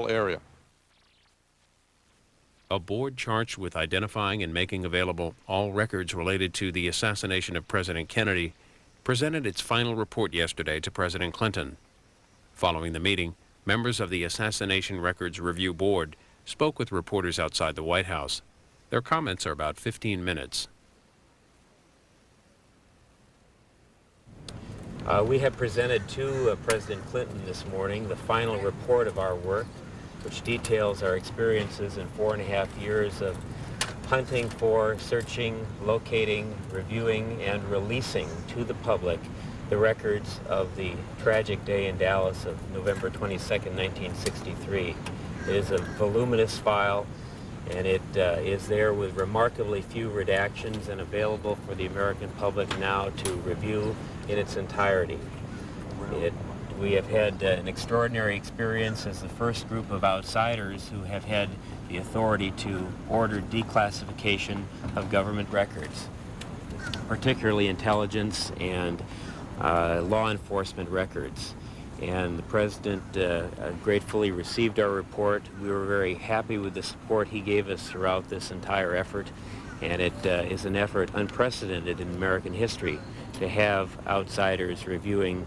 area. A board charged with identifying and making available all records related to the assassination of President Kennedy presented its final report yesterday to President Clinton. Following the meeting, members of the Assassination Records Review Board spoke with reporters outside the White House. Their comments are about 15 minutes. We have presented to President Clinton this morning the final report of our work, which details our experiences in 4.5 years of hunting for, searching, locating, reviewing, and releasing to the public the records of the tragic day in Dallas of November 22nd, 1963. It is a voluminous file, and it is there with remarkably few redactions and available for the American public now to review in its entirety. We have had an extraordinary experience as the first group of outsiders who have had the authority to order declassification of government records, particularly intelligence and law enforcement records. And the President gratefully received our report. We were very happy with the support he gave us throughout this entire effort, and it is an effort unprecedented in American history to have outsiders reviewing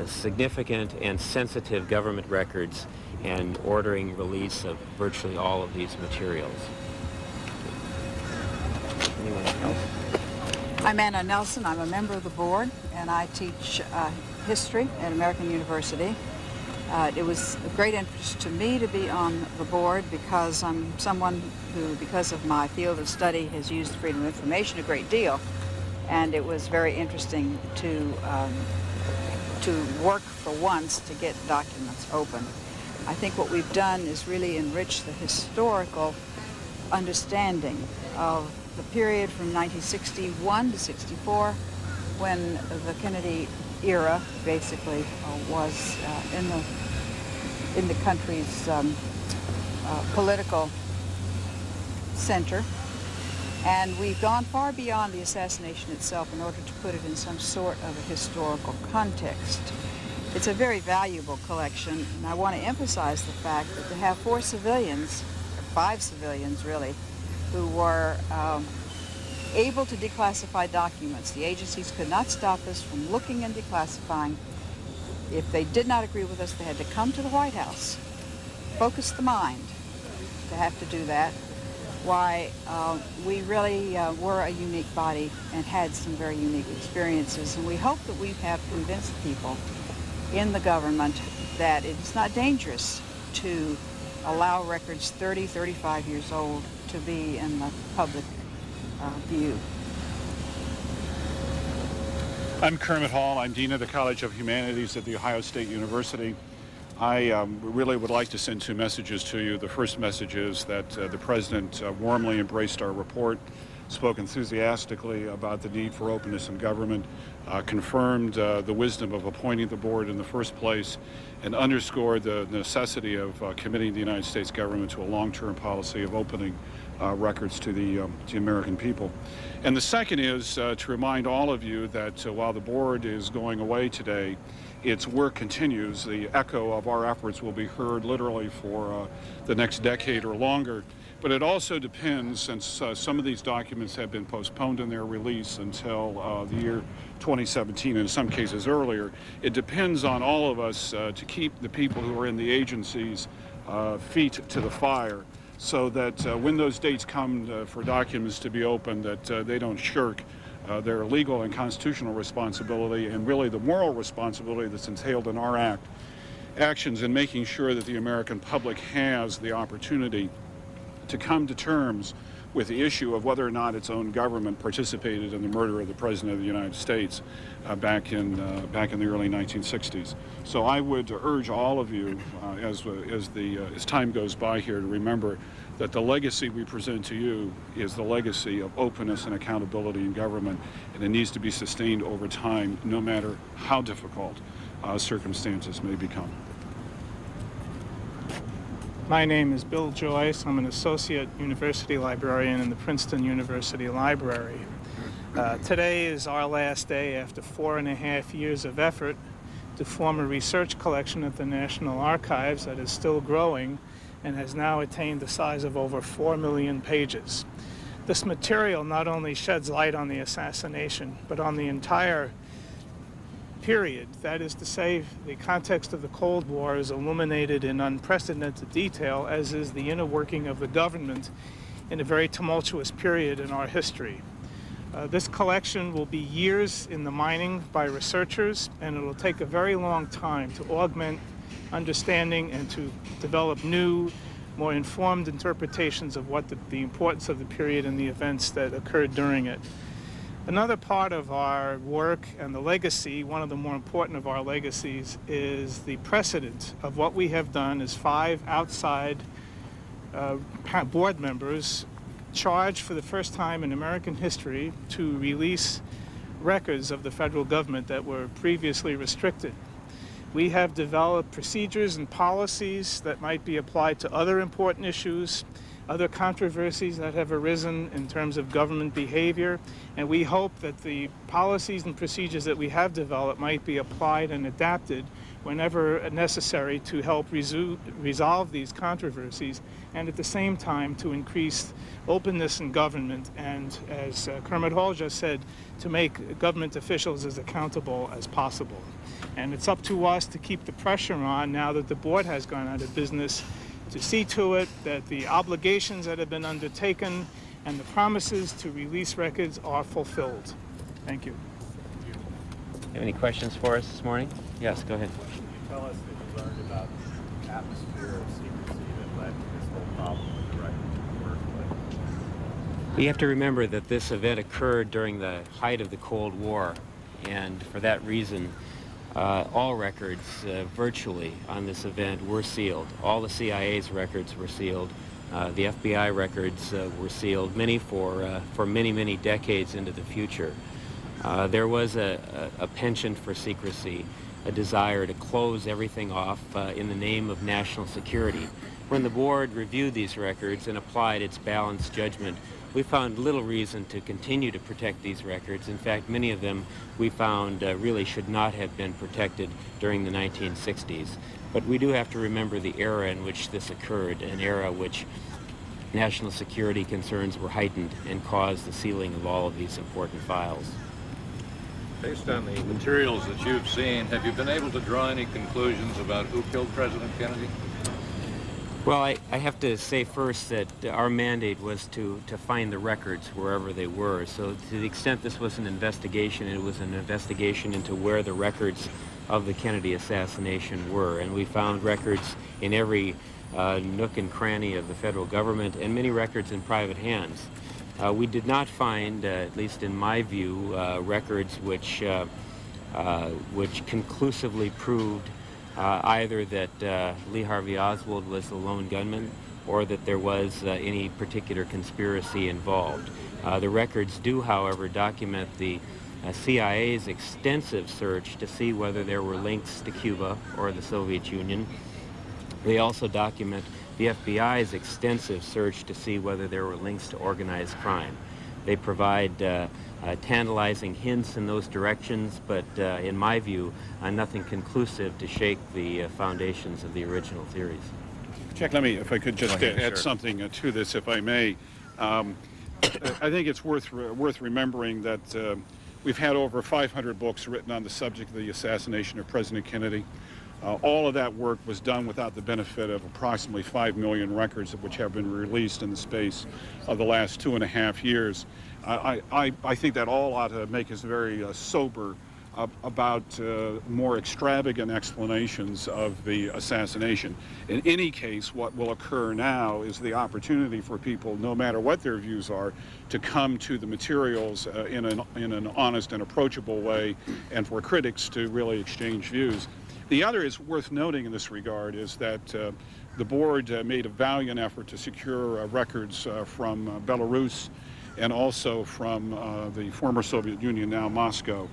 significant and sensitive government records and ordering release of virtually all of these materials. Anyone else? I'm Anna Nelson. I'm a member of the board, and I teach history at American University. It was a great interest to me to be on the board because I'm someone who, because of my field of study, has used freedom of information a great deal, and it was very interesting to work for once to get documents open. I think what we've done is really enrich the historical understanding of the period from 1961 to 64, when the Kennedy era basically was in the country's political center. And we've gone far beyond the assassination itself in order to put it in some sort of a historical context. It's a very valuable collection, and I want to emphasize the fact that to have 4 civilians, or 5 civilians really, who were able to declassify documents. The agencies could not stop us from looking and declassifying. If they did not agree with us, they had to come to the White House, focus the mind to have to do that. Why, we really were a unique body and had some very unique experiences, and we hope that we have convinced people in the government that it's not dangerous to allow records 30, 35 years old to be in the public view. I'm Kermit Hall. I'm Dean of the College of Humanities at The Ohio State University. I really would like to send 2 messages to you. The first message is that the President warmly embraced our report, spoke enthusiastically about the need for openness in government, confirmed the wisdom of appointing the board in the first place, and underscored the necessity of committing the United States government to a long-term policy of opening records to the American people. And the second is to remind all of you that while the board is going away today, its work continues. The echo of our efforts will be heard literally for the next decade or longer. But it also depends, since some of these documents have been postponed in their release until the year 2017, and in some cases earlier, it depends on all of us to keep the people who are in the agencies feet to the fire, so that when those dates come for documents to be opened, that they don't shirk their legal and constitutional responsibility, and really the moral responsibility that's entailed in our actions in making sure that the American public has the opportunity to come to terms with the issue of whether or not its own government participated in the murder of the President of the United States back in the early 1960s. So I would urge all of you, as time goes by here, to remember that the legacy we present to you is the legacy of openness and accountability in government, and it needs to be sustained over time, no matter how difficult circumstances may become. My name is Bill Joyce. I'm an associate university librarian in the Princeton University Library. Today is our last day after 4.5 years of effort to form a research collection at the National Archives that is still growing and has now attained the size of over 4 million pages. This material not only sheds light on the assassination, but on the entire period. That is to say, the context of the Cold War is illuminated in unprecedented detail, as is the inner working of the government in a very tumultuous period in our history. This collection will be years in the mining by researchers, and it will take a very long time to augment understanding and to develop new, more informed interpretations of what the importance of the period and the events that occurred during it. Another part of our work and the legacy, one of the more important of our legacies, is the precedent of what we have done as 5 outside board members charged for the first time in American history to release records of the federal government that were previously restricted. We have developed procedures and policies that might be applied to other important issues, other controversies that have arisen in terms of government behavior, and we hope that the policies and procedures that we have developed might be applied and adapted whenever necessary to help resolve these controversies, and at the same time to increase openness in government and, as Kermit Hall just said, to make government officials as accountable as possible. And it's up to us to keep the pressure on now that the board has gone out of business to see to it that the obligations that have been undertaken and the promises to release records are fulfilled. Thank you. Have any questions for us this morning? Yes, go ahead. Can you tell us that you learned about the atmosphere of secrecy that led to this whole problem with the record in the first place? We have to remember that this event occurred during the height of the Cold War, and for that reason, all records virtually on this event were sealed. All the CIA's records were sealed. The FBI records were sealed, many for many, many decades into the future. There was a penchant for secrecy, a desire to close everything off in the name of national security. When the board reviewed these records and applied its balanced judgment, we found little reason to continue to protect these records. In fact, many of them we found really should not have been protected during the 1960s. But we do have to remember the era in which this occurred, an era which national security concerns were heightened and caused the sealing of all of these important files. Based on the materials that you've seen, have you been able to draw any conclusions about who killed President Kennedy? Well, I have to say first that our mandate was to find the records wherever they were. So to the extent this was an investigation, it was an investigation into where the records of the Kennedy assassination were. And we found records in every nook and cranny of the federal government and many records in private hands. We did not find, at least in my view, records which conclusively proved either that Lee Harvey Oswald was the lone gunman or that there was any particular conspiracy involved. The records do, however, document the CIA's extensive search to see whether there were links to Cuba or the Soviet Union. They also document the FBI's extensive search to see whether there were links to organized crime. They provide tantalizing hints in those directions, but in my view, nothing conclusive to shake the foundations of the original theories. Jack, if I could just add Sure. something to this, if I may. I think it's worth remembering that we've had over 500 books written on the subject of the assassination of President Kennedy. All of that work was done without the benefit of approximately 5 million records, of which have been released in the space of the last 2.5 years. I think that all ought to make us very sober about more extravagant explanations of the assassination. In any case, what will occur now is the opportunity for people, no matter what their views are, to come to the materials in an honest and approachable way, and for critics to really exchange views. The other is worth noting in this regard is that the board made a valiant effort to secure records from Belarus and also from the former Soviet Union, now Moscow.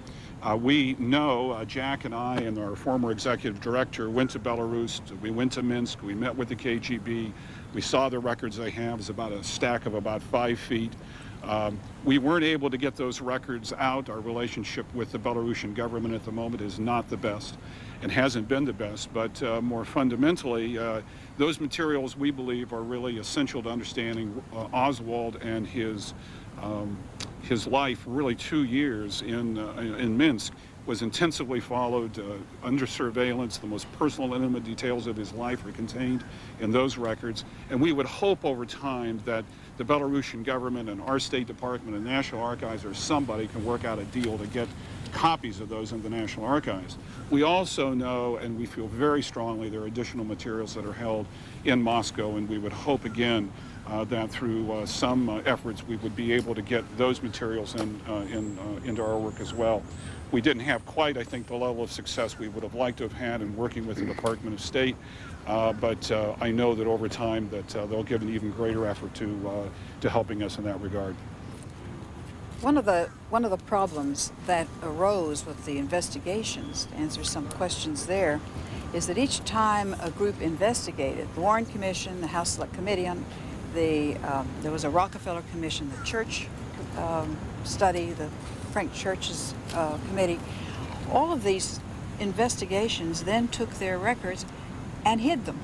We know, Jack and I and our former executive director went to Belarus, we went to Minsk, we met with the KGB, we saw the records they have. It's about a stack of about 5 feet. We weren't able to get those records out. Our relationship with the Belarusian government at the moment is not the best and hasn't been the best, but more fundamentally, those materials we believe are really essential to understanding Oswald and his life. Really 2 years in Minsk was intensively followed, under surveillance. The most personal and intimate details of his life are contained in those records. And we would hope over time that the Belarusian government and our State Department and National Archives or somebody can work out a deal to get copies of those in the National Archives. We also know, and we feel very strongly, there are additional materials that are held in Moscow, and we would hope again that through some efforts we would be able to get those materials into our work as well. We didn't have quite, I think, the level of success we would have liked to have had in working with the Department of State, but I know that over time that they'll give an even greater effort to helping us in that regard. One of the problems that arose with the investigations, to answer some questions there, is that each time a group investigated, the Warren Commission, the House Select Committee on there was a Rockefeller Commission, the Church study, the Frank Church's committee, all of these investigations then took their records and hid them,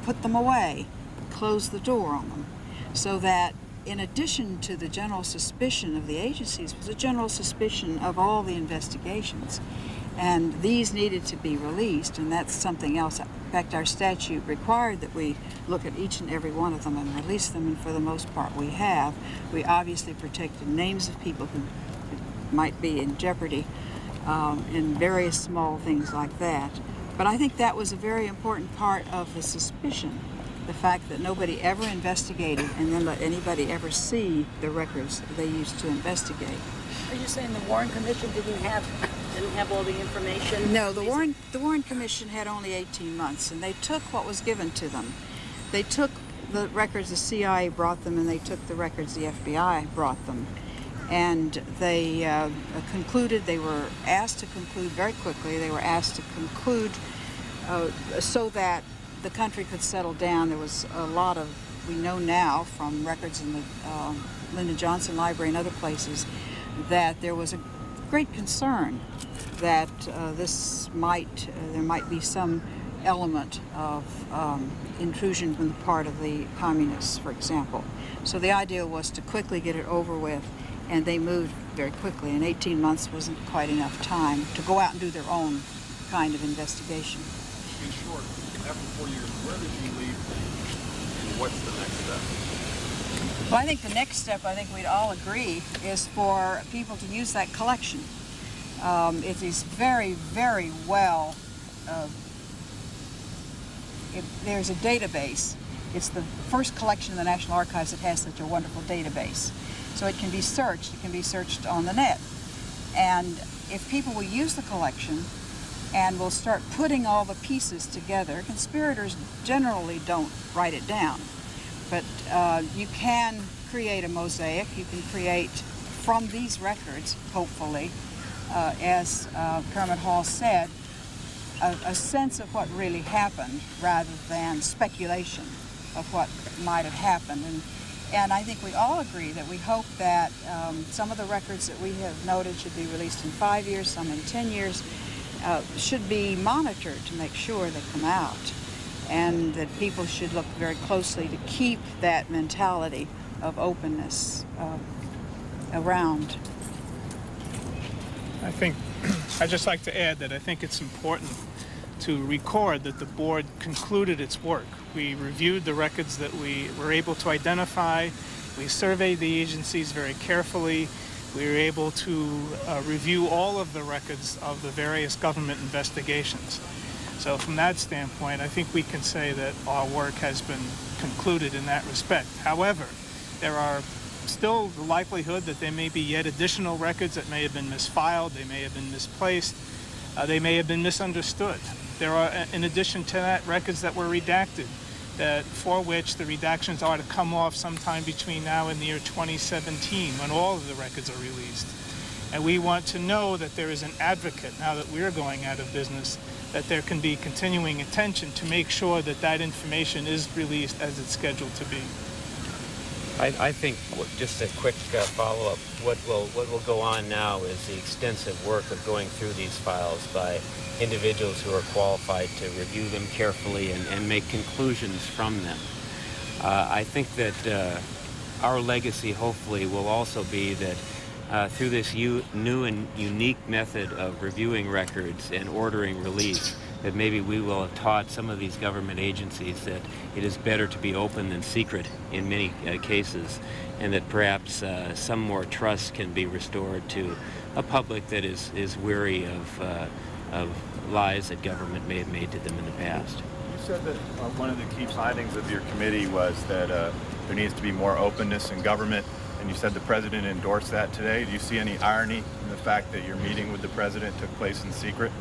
put them away, closed the door on them, so that in addition to the general suspicion of the agencies was a general suspicion of all the investigations. And these needed to be released, and that's something else. In fact, our statute required that we look at each and every one of them and release them, and for the most part we have. We obviously protected names of people who might be in jeopardy in various small things like that. But I think that was a very important part of the suspicion, the fact that nobody ever investigated and then let anybody ever see the records they used to investigate. Are you saying the Warren Commission didn't have all the information? No, the Warren Commission had only 18 months, and they took what was given to them. They took the records the CIA brought them, and they took the records the FBI brought them. And they concluded, they were asked to conclude very quickly, they were asked to conclude so that the country could settle down. There was a lot of, we know now from records in the Lyndon Johnson Library and other places, that there was a great concern that there might be some element of intrusion on the part of the communists, for example. So the idea was to quickly get it over with, and they moved very quickly, and 18 months wasn't quite enough time to go out and do their own kind of investigation. In short, after 4 years, where did you leave things, and what's the next step? Well, I think the next step, I think we'd all agree, is for people to use that collection. It is very, very well, there's a database. It's the first collection in the National Archives that has such a wonderful database. So it can be searched on the net. And if people will use the collection and will start putting all the pieces together, conspirators generally don't write it down. But you can create a mosaic. You can create, from these records, hopefully, as Kermit Hall said, a sense of what really happened rather than speculation of what might have happened. And I think we all agree that we hope that some of the records that we have noted should be released in 5 years, some in 10 years, should be monitored to make sure they come out. And that people should look very closely to keep that mentality of openness around. I think I'd just like to add that I think it's important to record that the board concluded its work. We reviewed the records that we were able to identify. We surveyed the agencies very carefully. We were able to review all of the records of the various government investigations. So from that standpoint, I think we can say that our work has been concluded in that respect. However, there are still the likelihood that there may be yet additional records that may have been misfiled, they may have been misplaced, they may have been misunderstood. There are, in addition to that, records that were redacted, for which the redactions are to come off sometime between now and the year 2017, when all of the records are released. And we want to know that there is an advocate, now that we're going out of business, that there can be continuing attention to make sure that that information is released as it's scheduled to be. I think just a quick follow-up. What will go on now is the extensive work of going through these files by individuals who are qualified to review them carefully and make conclusions from them. I think that our legacy hopefully will also be that through this new and unique method of reviewing records and ordering release, that maybe we will have taught some of these government agencies that it is better to be open than secret in many cases, and that perhaps some more trust can be restored to a public that is weary of lies that government may have made to them in the past. You said that one of the key findings of your committee was that there needs to be more openness in government, and you said the president endorsed that today. Do you see any irony in the fact that your meeting with the president took place in secret?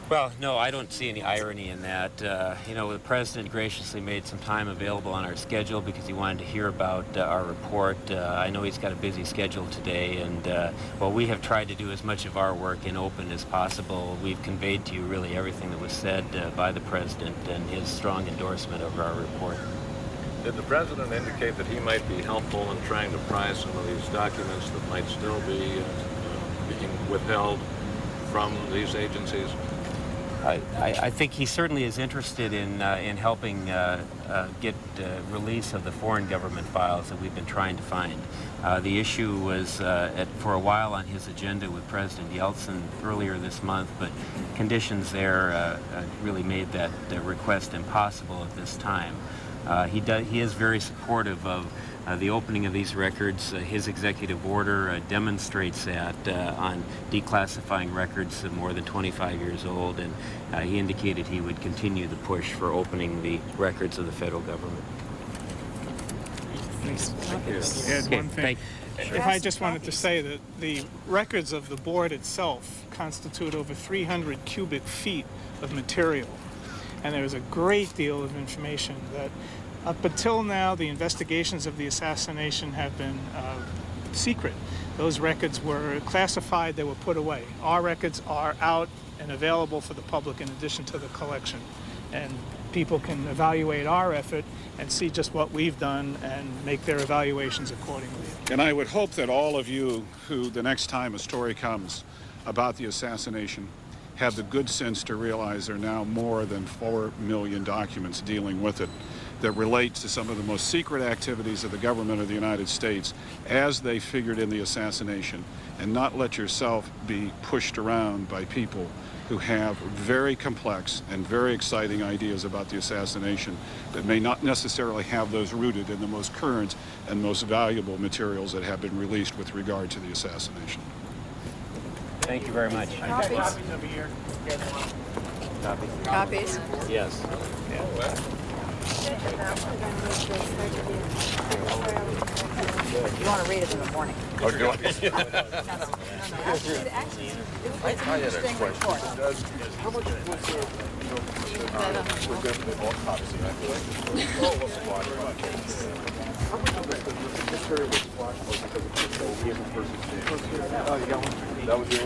Well, no, I don't see any irony in that. You know, the president graciously made some time available on our schedule because he wanted to hear about our report. I know he's got a busy schedule today, and while we have tried to do as much of our work in open as possible, we've conveyed to you really everything that was said by the president and his strong endorsement of our report. Did the president indicate that he might be helpful in trying to pry some of these documents that might still be being withheld from these agencies? I think he certainly is interested in helping get release of the foreign government files that we've been trying to find. The issue was for a while on his agenda with President Yeltsin earlier this month, but conditions there really made that request impossible at this time. He is very supportive of the opening of these records. His executive order demonstrates that on declassifying records more than 25 years old, and he indicated he would continue the push for opening the records of the federal government. Add one thing. If I just wanted to say that the records of the board itself constitute over 300 cubic feet of material, and there is a great deal of information that up until now the investigations of the assassination have been secret. Those records were classified, they were put away. Our records are out and available for the public in addition to the collection, and people can evaluate our effort and see just what we've done and make their evaluations accordingly. And I would hope that all of you who, the next time a story comes about the assassination, have the good sense to realize there are now more than 4 million documents dealing with it that relates to some of the most secret activities of the government of the United States as they figured in the assassination, and not let yourself be pushed around by people who have very complex and very exciting ideas about the assassination that may not necessarily have those rooted in the most current and most valuable materials that have been released with regard to the assassination. Thank you very much. Copies? Over here. Copies? Yes. You want to read it in the morning. Oh, do I? No. Actually, it's an interesting report. How much was all copies? How much of this area was squashed because of the person? Oh, you got one? That was your